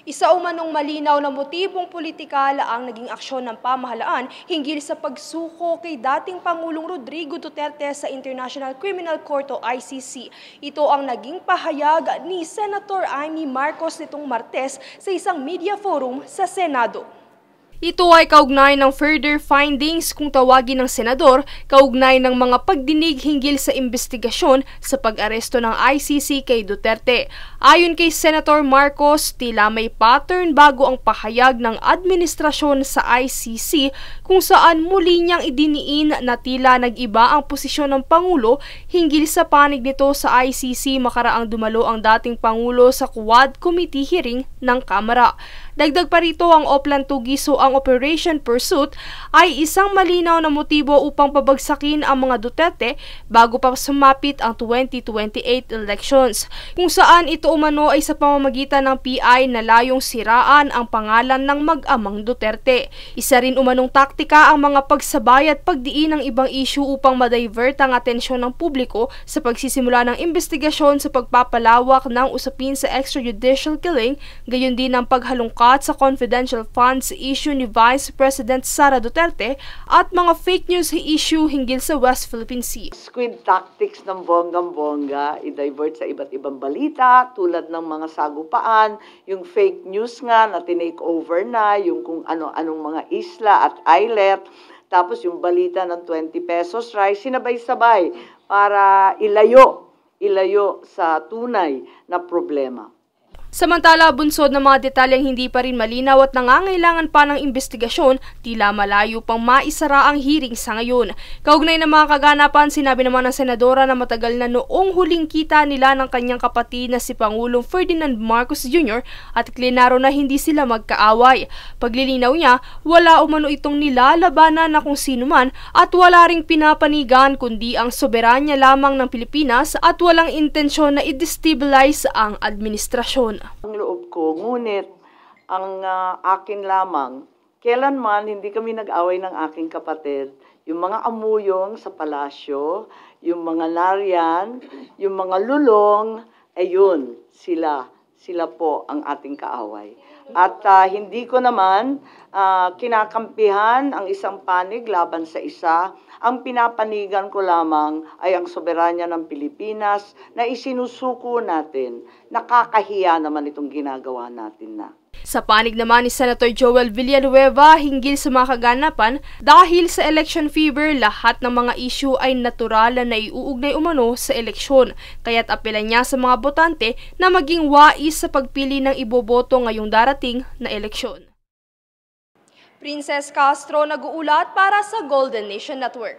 Isa umanong malinaw na motibong politikal ang naging aksyon ng pamahalaan hinggil sa pagsuko kay dating Pangulong Rodrigo Duterte sa International Criminal Court o ICC. Ito ang naging pahayag ni Senator Amy Marcos nitong Martes sa isang media forum sa Senado. Ito ay kaugnay ng further findings kung tawagin ng senador, kaugnay ng mga pagdinig hinggil sa investigasyon sa pag-aresto ng ICC kay Duterte. Ayon kay Senator Marcos, tila may pattern bago ang pahayag ng administrasyon sa ICC kung saan muli niyang idiniin na tila nag-iba ang posisyon ng Pangulo hinggil sa panig nito sa ICC makaraang dumalo ang dating Pangulo sa Quad Committee hearing ng Kamara. Dagdag pa rito ang Oplan Tugiso ang Operation Pursuit ay isang malinaw na motibo upang pabagsakin ang mga Duterte bago pa sumapit ang 2028 elections, kung saan ito umano ay sa pamamagitan ng PI na layong siraan ang pangalan ng mag-amang Duterte. Isa rin umanong taktika ang mga pagsabay at pagdiin ng ibang issue upang ma-divert ang atensyon ng publiko sa pagsisimula ng investigasyon sa pagpapalawak ng usapin sa extrajudicial killing, gayon din ang paghalungkat sa confidential funds issue ni Vice President Sara Duterte at mga fake news issue hinggil sa West Philippine Sea. Squid tactics ng bonggang-bongga, i-divert sa iba't ibang balita tulad ng mga sagupaan, yung fake news nga na tinake over na, yung kung ano-anong mga isla at islet, tapos yung balita ng 20 pesos rice, sinabay-sabay para ilayo sa tunay na problema. Samantala, bunsod ng mga detalyeng hindi pa rin malinaw at nangangailangan pa ng investigasyon, tila malayo pang maisara ang hearing sa ngayon. Kaugnay ng mga kaganapan, sinabi naman ng senadora na matagal na noong huling kita nila ng kanyang kapatid na si Pangulong Ferdinand Marcos Jr. at klinaro na hindi sila magkaaway. Paglilinaw niya, wala umano itong nilalabanan na kung sino man at wala ring pinapanigan kundi ang soberanya lamang ng Pilipinas at walang intensyon na i-destabilize ang administrasyon. Ang loob ko, ngunit ang akin lamang, kailanman hindi kami nag-away ng aking kapatid. Yung mga amuyong sa palasyo, yung mga nariyan, yung mga lulong, ayun, sila po ang ating kaaway. At hindi ko naman kinakampihan ang isang panig laban sa isa. Ang pinapanigan ko lamang ay ang soberanya ng Pilipinas na isinusuko natin. Nakakahiya naman itong ginagawa natin na. Sa panig naman ni Senator Joel Villanueva hinggil sa mga kaganapan, dahil sa election fever, lahat ng mga issue ay natural na iuugnay umano sa eleksyon. Kaya't apelan niya sa mga botante na maging wais sa pagpili ng iboboto ngayong darating na eleksyon. Princess Castro nag-uulat para sa Golden Nation Network.